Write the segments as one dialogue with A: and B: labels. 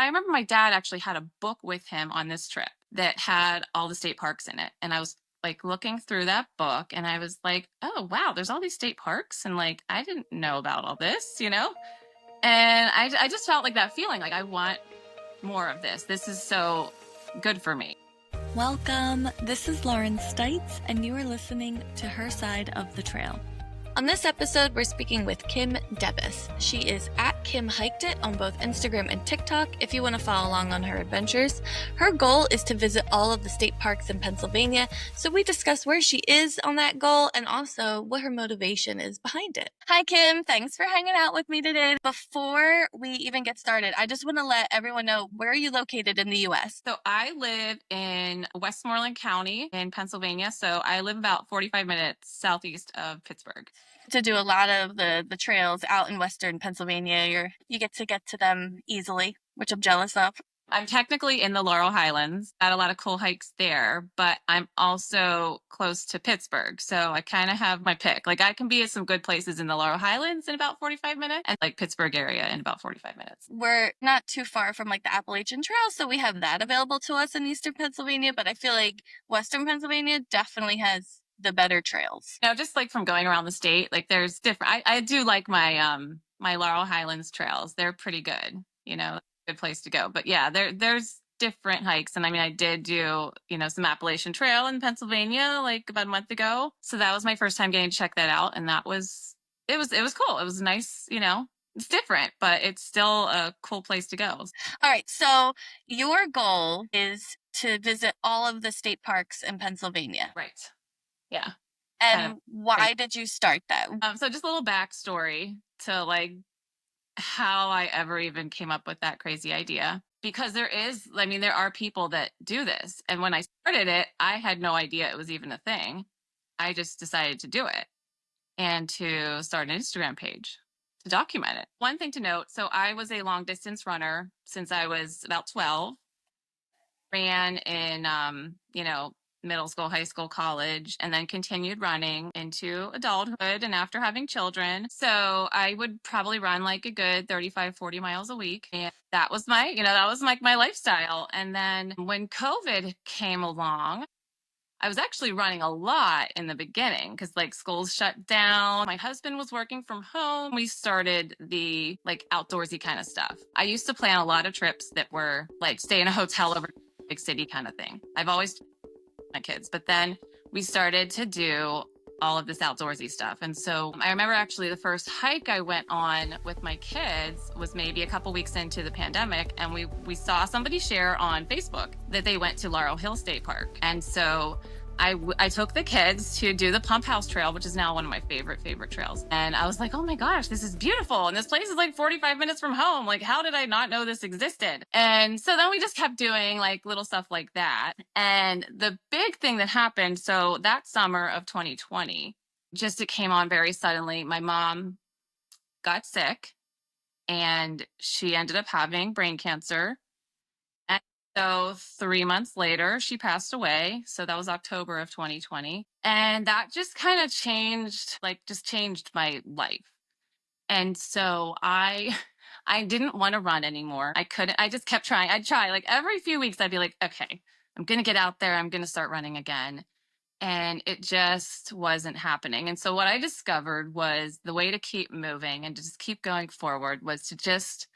A: I remember my dad actually had a book with him on this trip that had all the state parks in it. And I was like looking through that book and I was like, oh, wow, there's all these state parks. And like, I didn't know about all this. And I just felt like that feeling like I want more of this. This is so good for me.
B: Welcome. This is Lauren Stites, and you are listening to Her Side of the Trail. On this episode, we're speaking with Kim Debes. She is at Kim Hiked It on both Instagram and TikTok if you want to follow along on her adventures. Her goal is to visit all of the state parks in Pennsylvania, so we discuss where she is on that goal and also what her motivation is behind it. Hi, Kim. Thanks for hanging out with me today. Before we even get started, I just want to let everyone know, where are you located in the U.S.?
A: So I live in Westmoreland County in Pennsylvania. So I live about 45 minutes southeast of Pittsburgh.
B: To do a lot of the trails out in Western Pennsylvania, you get to them easily, which I'm jealous of.
A: I'm technically in the Laurel Highlands. Got a lot of cool hikes there, but I'm also close to Pittsburgh. So I kind of have my pick. Like I can be at some good places in the Laurel Highlands in about 45 minutes and like Pittsburgh area in about 45 minutes.
B: We're not too far from like the Appalachian Trail, so we have that available to us in Eastern Pennsylvania, but I feel like Western Pennsylvania definitely has the better trails.
A: Just like from going around the state, like there's different, I do like my Laurel Highlands trails. They're pretty good, good place to go. But yeah, there's different hikes. And I mean, I did do, some Appalachian Trail in Pennsylvania like about a month ago. So that was my first time getting to check that out. And it was cool. It was nice, it's different, but it's still a cool place to go. All
B: right. So your goal is to visit all of the state parks in Pennsylvania.
A: Right. Yeah.
B: And why did you start that?
A: So just a little backstory to like how I ever even came up with that crazy idea. Because there are people that do this. And when I started it, I had no idea it was even a thing. I just decided to do it and to start an Instagram page to document it. One thing to note, so I was a long distance runner since I was about 12. Ran in, middle school, high school, college, and then continued running into adulthood and after having children. So I would probably run like a good 35, 40 miles a week. And that was my lifestyle. And then when COVID came along, I was actually running a lot in the beginning because like schools shut down. My husband was working from home. We started the like outdoorsy kind of stuff. I used to plan a lot of trips that were like stay in a hotel over big city kind of thing. I've always my kids, but then we started to do all of this outdoorsy stuff. And so I remember actually the first hike I went on with my kids was maybe a couple weeks into the pandemic. And we saw somebody share on Facebook that they went to Laurel Hill State Park. And so I took the kids to do the Pump House Trail, which is now one of my favorite trails. And I was like, oh my gosh, this is beautiful. And this place is like 45 minutes from home. Like, how did I not know this existed? And so then we just kept doing like little stuff like that. And the big thing that happened, so that summer of 2020, it came on very suddenly. My mom got sick and she ended up having brain cancer. So 3 months later, she passed away. So that was October of 2020. And that just kind of changed my life. And so I didn't want to run anymore. I couldn't, I just kept trying. I'd try like every few weeks, I'd be like, okay, I'm going to get out there. I'm going to start running again. And it just wasn't happening. And so what I discovered was the way to keep moving and to just keep going forward was to just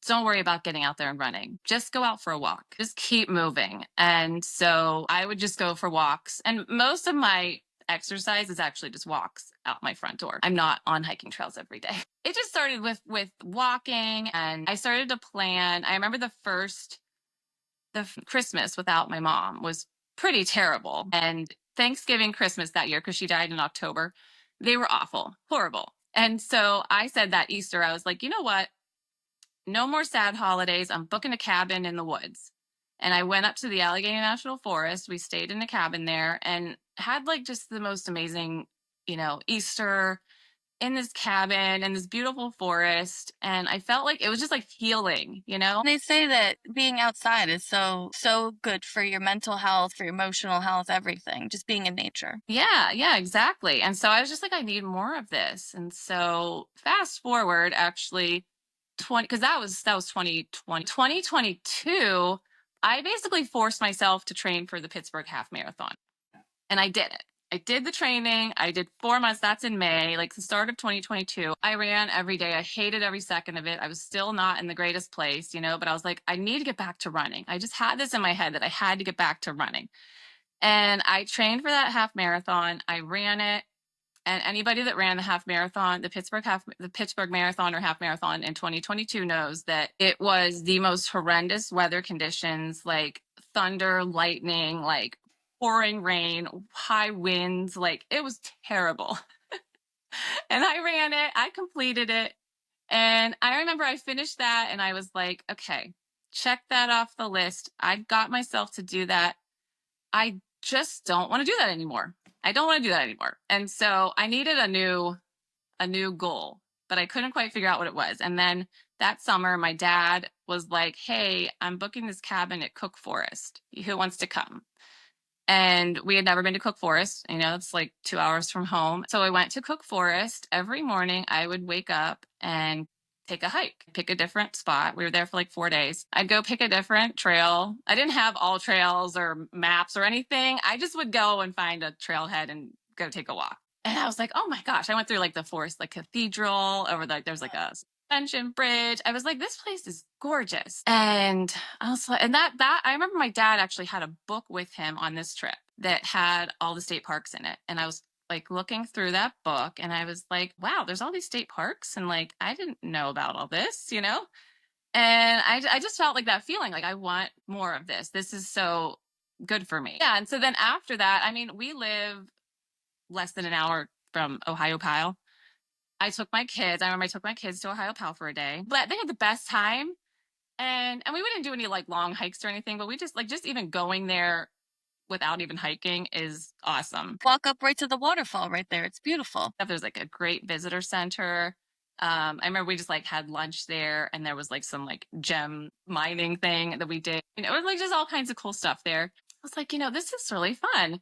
A: don't worry about getting out there and running. Just go out for a walk. Just keep moving. And so I would just go for walks. And most of my exercise is actually just walks out my front door. I'm not on hiking trails every day. It just started with walking, and I started to plan. I remember the Christmas without my mom was pretty terrible. And Thanksgiving, Christmas that year, because she died in October, they were awful, horrible. And so I said that Easter, I was like, you know what? No more sad holidays. I'm booking a cabin in the woods. And I went up to the Allegheny National Forest. We stayed in a cabin there and had like just the most amazing, Easter in this cabin in this beautiful forest. And I felt like it was just like healing.
B: They say that being outside is so good for your mental health, for your emotional health, everything, just being in nature.
A: Yeah, exactly. And so I was just like, I need more of this. And so fast forward actually 20, because that was 2020. 2022, I basically forced myself to train for the Pittsburgh half marathon. And I did it. I did the training. I did 4 months. That's in May, like the start of 2022. I ran every day. I hated every second of it. I was still not in the greatest place, but I was like, I need to get back to running. I just had this in my head that I had to get back to running. And I trained for that half marathon. I ran it. And anybody that ran the half marathon, the Pittsburgh marathon or half marathon in 2022 knows that it was the most horrendous weather conditions, like thunder, lightning, like pouring rain, high winds, like it was terrible. And I ran it, I completed it. And I remember I finished that and I was like, okay, check that off the list. I got myself to do that. I just don't want to do that anymore. I don't want to do that anymore. And so I needed a new goal, but I couldn't quite figure out what it was. And then that summer, my dad was like, hey, I'm booking this cabin at Cook Forest. Who wants to come? And we had never been to Cook Forest. It's like 2 hours from home. So I went to Cook Forest. Every morning I would wake up and take a hike, pick a different spot. We were there for like 4 days. I'd go pick a different trail. I didn't have all trails or maps or anything. I just would go and find a trailhead and go take a walk. And I was like, oh my gosh, I went through like the forest, like cathedral over there's like a suspension bridge. I was like, this place is gorgeous. And I was like, and that I remember my dad actually had a book with him on this trip that had all the state parks in it. And I was like looking through that book and I was like, wow, there's all these state parks. And like, I didn't know about all this. And I just felt like that feeling like I want more of this. This is so good for me. Yeah. And so then after that, I mean, we live less than an hour from Ohio Pile. I remember I took my kids to Ohio Pal for a day, but they had the best time. And we wouldn't do any like long hikes or anything, but we just even going there without even hiking is awesome.
B: Walk up right to the waterfall right there. It's beautiful.
A: There's like a great visitor center. I remember we just like had lunch there and there was like some like gem mining thing that we did. It was like just all kinds of cool stuff there. I was like, this is really fun.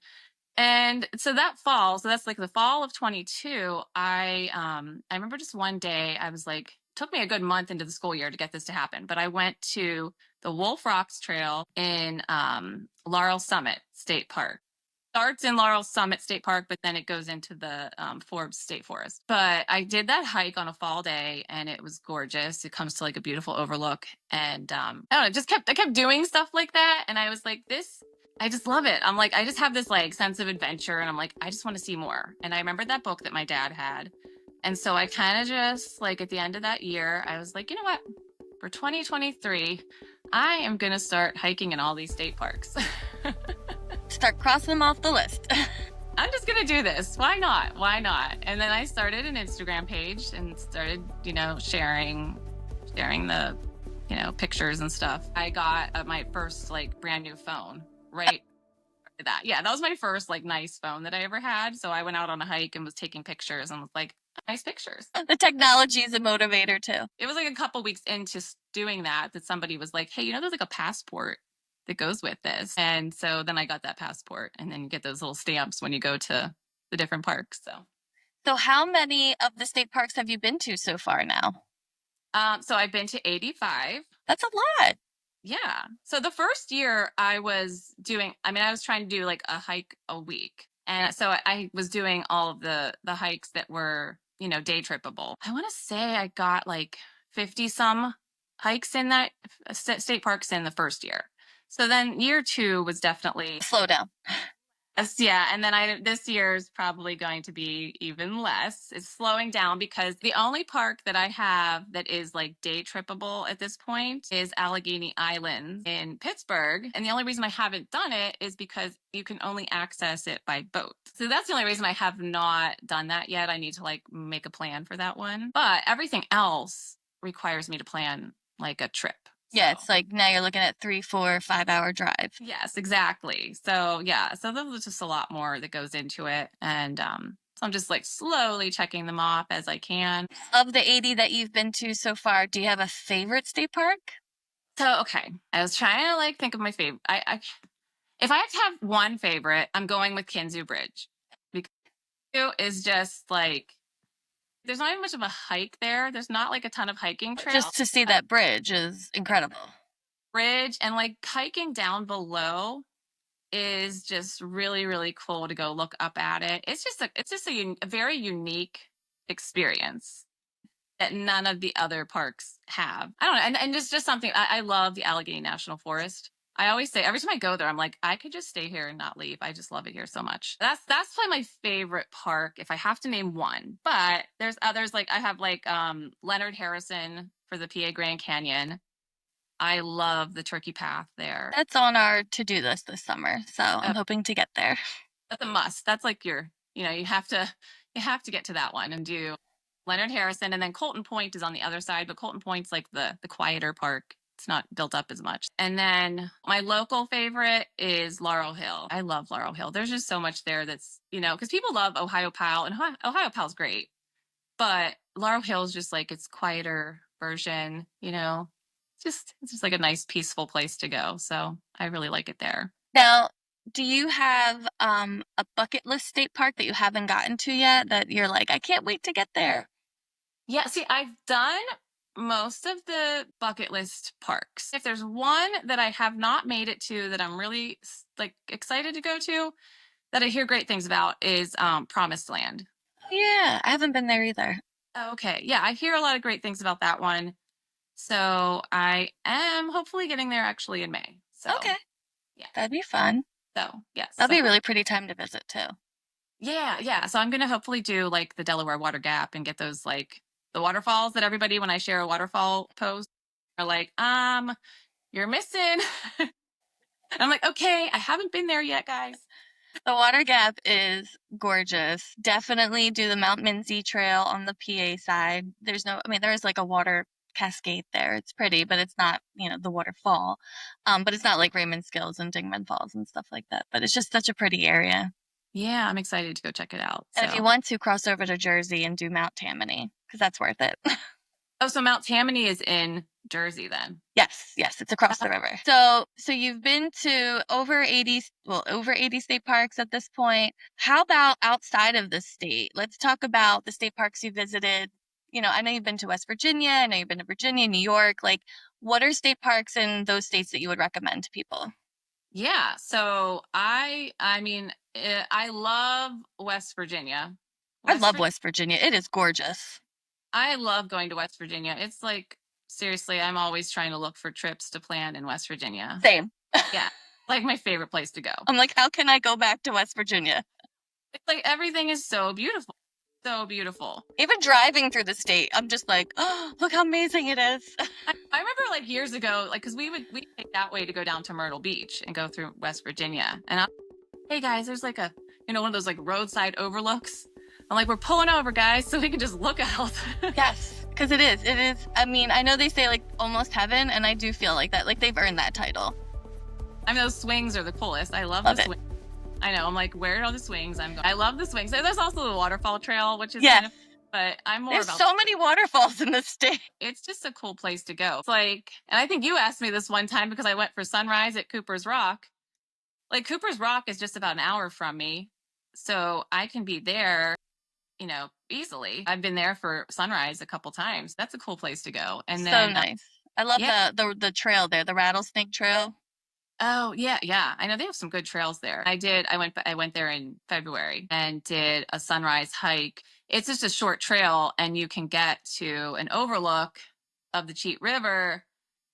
A: And so that fall, so that's like the fall of 22, I remember just one day I was like, took me a good month into the school year to get this to happen, but I went to the Wolf Rocks Trail in Laurel Summit State Park. Starts in Laurel Summit State Park, but then it goes into the Forbes State Forest. But I did that hike on a fall day, and it was gorgeous. It comes to like a beautiful overlook, and I don't know, I kept doing stuff like that, and I was like, I just love it. I'm like, I just have this like sense of adventure, and I'm like, I just want to see more. And I remember that book that my dad had, and so I kind of just like at the end of that year, I was like, you know what? For 2023, I am gonna start hiking in all these state parks.
B: Start crossing them off the list.
A: I'm just gonna do this. Why not? Why not? And then I started an Instagram page and started, sharing the, pictures and stuff. I got my first like brand new phone right after that. Yeah, that was my first like nice phone that I ever had. So I went out on a hike and was taking pictures and was like, nice pictures.
B: The technology is a motivator too.
A: It was like a couple weeks into doing that somebody was like, hey, there's like a passport that goes with this. And so then I got that passport, and then you get those little stamps when you go to the different parks.
B: So how many of the state parks have you been to so far now?
A: So I've been to 85.
B: That's a lot.
A: Yeah. So the first year I was trying to do like a hike a week. And so I was doing all of the hikes that were, day trippable. I want to say I got like 50 some hikes in that state parks in the first year. So then year 2 was definitely
B: Slow down.
A: yeah, and then this year is probably going to be even less. It's slowing down because the only park that I have that is like day trippable at this point is Allegheny Island in Pittsburgh. And the only reason I haven't done it is because you can only access it by boat. So that's the only reason I have not done that yet. I need to like make a plan for that one. But everything else requires me to plan like a trip.
B: Yeah, it's like now you're looking at 3, 4, 5-hour drive.
A: Yes, exactly. So yeah, so there's just a lot more that goes into it. And so I'm just like slowly checking them off as I can.
B: Of the 80 that you've been to so far, do you have a favorite state park?
A: So, okay, I was trying to like think of my favorite. If I have to have one favorite, I'm going with Kinzu Bridge, because it is just like There's not even much of a hike there. There's not like a ton of hiking trails.
B: Just to see that bridge is incredible.
A: Bridge and like hiking down below is just really really cool to go look up at it. It's just a very unique experience that none of the other parks have. I don't know, and just something. I love the Allegheny National Forest. I always say every time I go there, I'm like, I could just stay here and not leave. I just love it here so much. That's probably my favorite park if I have to name one. But there's others like I have like Leonard Harrison for the PA Grand Canyon. I love the Turkey Path there.
B: That's on our to-do list this summer, so I'm hoping to get there.
A: That's a must. That's like your, you have to get to that one and do Leonard Harrison, and then Colton Point is on the other side, but Colton Point's like the quieter park. It's not built up as much. And then my local favorite is Laurel Hill. I love Laurel Hill. There's just so much there that's, because people love Ohio Pal, and Ohio Pal's great, but Laurel Hill is just like its quieter version. It's just like a nice peaceful place to go. So I really like it there.
B: Now, do you have a bucket list state park that you haven't gotten to yet that you're like, I can't wait to get there?
A: Yeah, see, I've done most of the bucket list parks. If there's one that I have not made it to that I'm really like excited to go to, that I hear great things about is Promised Land.
B: Oh, yeah, I haven't been there either.
A: Okay, yeah, I hear a lot of great things about that one. So I am hopefully getting there actually in May. So
B: Okay,
A: yeah,
B: that'd be fun.
A: so yes,
B: That'll be a
A: so
B: really pretty time to visit too.
A: yeah. So I'm gonna hopefully do like the Delaware Water Gap and get those like the waterfalls that everybody when I share a waterfall post are like, you're missing. And I'm like, okay, I haven't been there yet, guys.
B: The Water Gap is gorgeous. Definitely do the Mount Minzy Trail on the PA side. There is like a water cascade there. It's pretty, but it's not, the waterfall. But it's not like Raymond Skills and Dingman Falls and stuff like that. But it's just such a pretty area.
A: Yeah, I'm excited to go check it out.
B: And if you want to, cross over to Jersey and do Mount Tammany, because that's worth it.
A: Oh, so Mount Tammany is in Jersey then?
B: Yes, it's across the river. So you've been to over 80 state parks at this point. How about outside of the state? Let's talk about the state parks you visited. I know you've been to West Virginia, I know you've been to Virginia, New York. Like, what are state parks in those states that you would recommend to people?
A: Yeah, so I love West Virginia.
B: I love West Virginia. It is gorgeous.
A: I love going to West Virginia. It's like, seriously, I'm always trying to look for trips to plan in West Virginia.
B: Same.
A: Yeah, like my favorite place to go.
B: I'm like, how can I go back to West Virginia?
A: It's like everything is so beautiful. So beautiful.
B: Even driving through the state, I'm just like, oh, look how amazing it is.
A: I remember like years ago, like, because we take that way to go down to Myrtle Beach and go through West Virginia. And hey guys, there's like one of those like roadside overlooks. I'm like, we're pulling over, guys, so we can just look out.
B: Yes, because it is. It is. I mean, I know they say like almost heaven, and I do feel like that. Like they've earned that title.
A: Those swings are the coolest. I love the swings. I know. I'm like, where are all the swings? I love the swings. There's also the waterfall trail, which is kind of, but I'm more
B: There's so many waterfalls in the state.
A: It's just a cool place to go. It's like, and I think you asked me this one time because I went for sunrise at Cooper's Rock. Like Cooper's Rock is just about an hour from me, so I can be there, easily. I've been there for sunrise a couple times. That's a cool place to go. And then,
B: so nice. I love the trail there, the Rattlesnake Trail.
A: Oh, yeah. I know they have some good trails there. I went there in February and did a sunrise hike. It's just a short trail and you can get to an overlook of the Cheat River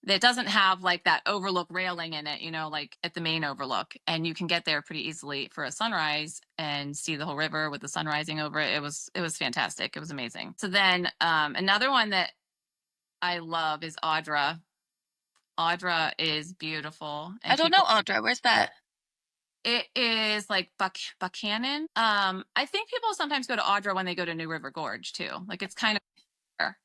A: that doesn't have like that overlook railing in it, like at the main overlook. And you can get there pretty easily for a sunrise and see the whole river with the sun rising over it. It was fantastic. It was amazing. So then another one that I love is Audra. Audra is beautiful.
B: I don't know Audra. Where's that?
A: It is like Buchanan. I think people sometimes go to Audra when they go to New River Gorge too. Like it's kind of there.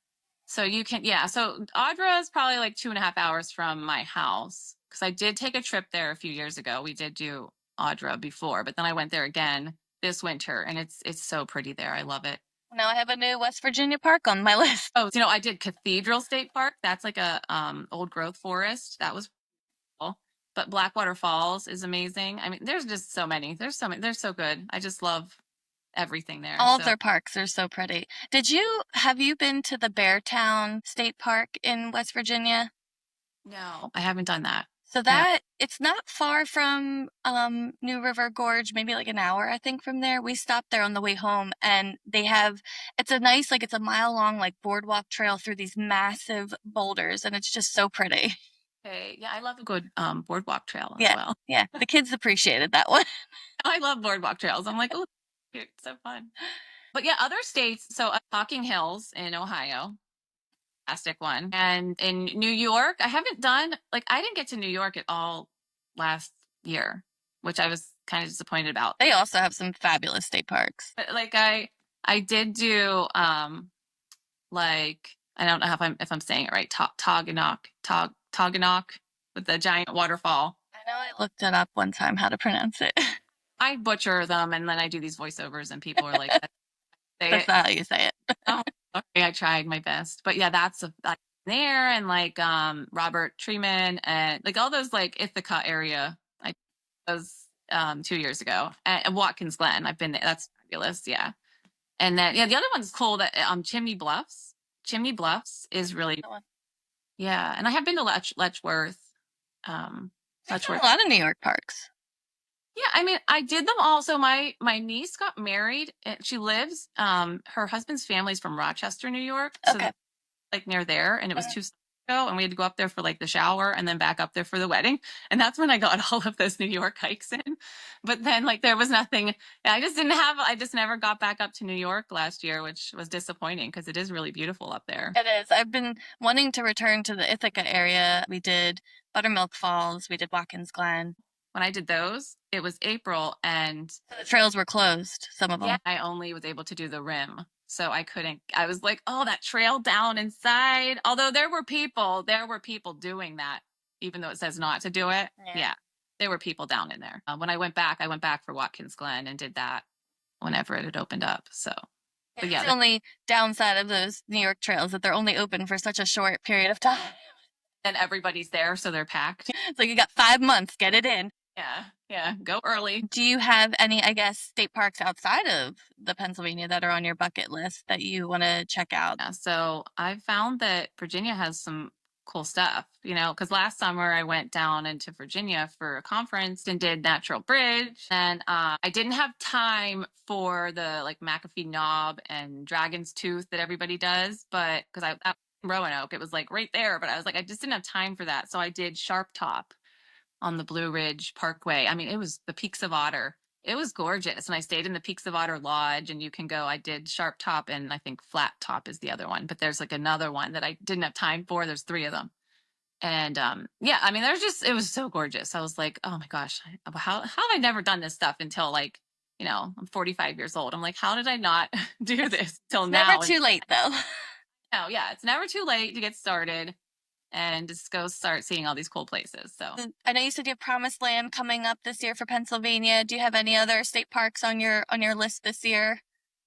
A: So you can, yeah. So Audra is probably like 2.5 hours from my house because I did take a trip there a few years ago. We did do Audra before, but then I went there again this winter, and it's so pretty there. I love it.
B: Now I have a new West Virginia park on my list.
A: Oh, I did Cathedral State Park. That's like a old growth forest. That was cool. But Blackwater Falls is amazing. I mean, there's just so many. There's so many. They're so good. I just love everything there.
B: All of
A: So
B: their parks are so pretty. Have you been to the Beartown State Park in West Virginia?
A: no, I haven't done that.
B: So
A: No.
B: it's not far from New River Gorge, maybe like an hour I think from there. We stopped there on the way home and it's a nice like it's a mile long like boardwalk trail through these massive boulders and it's just so pretty.
A: Okay. Yeah, I love a good boardwalk trail as
B: Yeah.
A: well.
B: Yeah. The kids appreciated that one.
A: I love boardwalk trails. I'm like, oh, cute, so fun. But yeah, other states. So Talking Hills in Ohio, fantastic one. And in New York, I haven't done like I didn't get to New York at all last year, which I was kind of disappointed about.
B: They also have some fabulous state parks.
A: But like I did do like I don't know if I'm saying it right. Toganok with the giant waterfall.
B: I know I looked it up one time how to pronounce it.
A: I butcher them and then I do these voiceovers and people are like, say
B: That's
A: it.
B: not how you say it.
A: Oh, okay, I tried my best. But yeah, that's like there and like Robert Treeman and like all those like Ithaca area. I was 2 years ago. And Watkins Glen. I've been there. That's fabulous. Yeah. And then yeah, the other one's cool that Chimney Bluffs. Chimney Bluffs is really yeah. And I have been to Letchworth. Um
B: There's a
A: Letchworth.
B: lot of New York parks.
A: Yeah, I mean, I did them all. So my niece got married and she lives her husband's family's from Rochester, New York. So
B: Okay.
A: like near there and it was 2 summers ago and we had to go up there for like the shower and then back up there for the wedding and that's when I got all of those New York hikes in, but then like there was nothing. I just never got back up to New York last year, which was disappointing because it is really beautiful up there.
B: It is. I've been wanting to return to the Ithaca area. We did Buttermilk Falls, we did Watkins Glen.
A: When I did those it was April and
B: So the trails were closed, some of them.
A: yeah, I only was able to do the rim. So I was like, oh, that trail down inside. Although there were people doing that, even though it says not to do it.
B: Yeah.
A: Yeah, there were people down in there. When I went back for Watkins Glen and did that whenever it had opened up. So, but
B: That's
A: yeah,
B: the only downside of those New York trails that they're only open for such a short period of time.
A: and everybody's there, so they're packed.
B: It's like you got 5 months, get it in.
A: Yeah, yeah, go early.
B: Do you have any, I guess, state parks outside of the Pennsylvania that are on your bucket list that you want to check out?
A: Yeah, so I found that Virginia has some cool stuff, because last summer I went down into Virginia for a conference and did Natural Bridge. And I didn't have time for the like McAfee Knob and Dragon's Tooth that everybody does, but because I Roanoke, it was like right there, but I was like, I just didn't have time for that. So I did Sharp Top on the Blue Ridge Parkway. I mean, it was the Peaks of Otter. It was gorgeous. And I stayed in the Peaks of Otter Lodge and you can go, I did Sharp Top and I think Flat Top is the other one, but there's like another one that I didn't have time for. There's 3 of them. And yeah, I mean, it was so gorgeous. I was like, oh my gosh, how have I never done this stuff until like, I'm 45 years old. I'm like, how did I not do this till now?
B: Never too late, though.
A: No, yeah, it's never too late to get started and just go start seeing all these cool places. So
B: I know you said you have Promised Land coming up this year for Pennsylvania. Do you have any other state parks on your list this year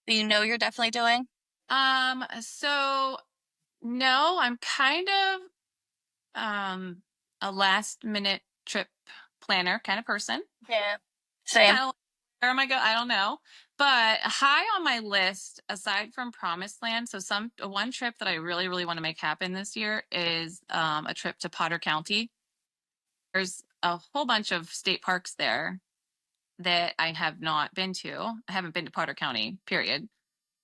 B: that you know you're definitely doing?
A: So no, I'm kind of a last minute trip planner kind of person.
B: Yeah. Same.
A: Where am I going? I don't know. But high on my list, aside from Promised Land, so one trip that I really, really want to make happen this year is a trip to Potter County. There's a whole bunch of state parks there that I have not been to. I haven't been to Potter County, period.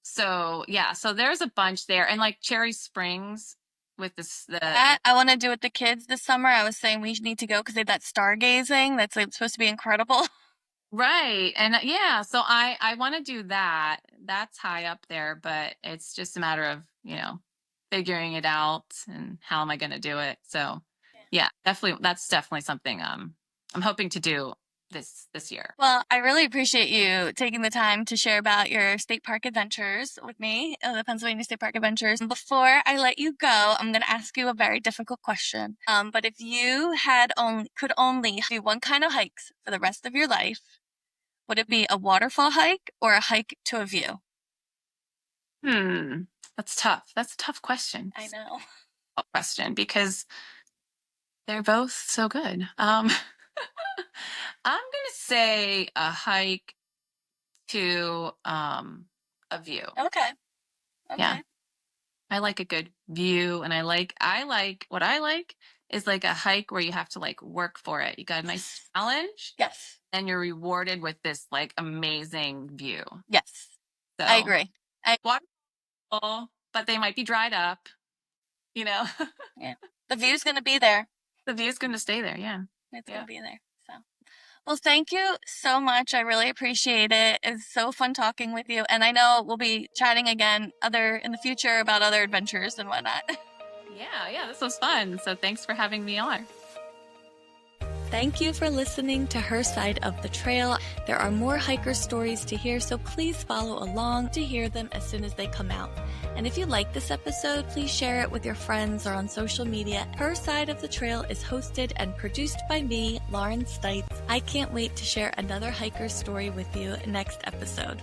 A: So yeah, so there's a bunch there, and like Cherry Springs with
B: That I want to do with the kids this summer. I was saying we need to go because they have that stargazing. That's like supposed to be incredible.
A: right, and yeah, so I want to do that. That's high up there, but it's just a matter of figuring it out and how am I going to do it. So yeah, definitely that's definitely something I'm hoping to do this year.
B: Well, I really appreciate you taking the time to share about your state park adventures with me, the Pennsylvania State Park Adventures. Before I let you go, I'm going to ask you a very difficult question. But if you could only do one kind of hikes for the rest of your life, would it be a waterfall hike or a hike to a view?
A: That's tough. That's a tough question.
B: I know.
A: Question because they're both so good. I'm gonna say a hike to a view.
B: Okay.
A: Yeah.
B: Okay.
A: I like a good view, and what I like is like a hike where you have to like work for it. You got a nice
B: Yes.
A: challenge
B: Yes.
A: and you're rewarded with this like amazing view.
B: Yes. I
A: So
B: agree. I
A: waterfall, but they might be dried up, you know.
B: Yeah. The view's gonna be there.
A: The view's going to stay there. Yeah.
B: It's
A: Yeah.
B: gonna be there. So, well, thank you so much. I really appreciate it. It's so fun talking with you, and I know we'll be chatting again in the future about other adventures and whatnot.
A: Yeah. Yeah. This was fun. So thanks for having me on.
B: Thank you for listening to Her Side of the Trail. There are more hiker stories to hear, so please follow along to hear them as soon as they come out. And if you like this episode, please share it with your friends or on social media. Her Side of the Trail is hosted and produced by me, Lauren Stites. I can't wait to share another hiker story with you next episode.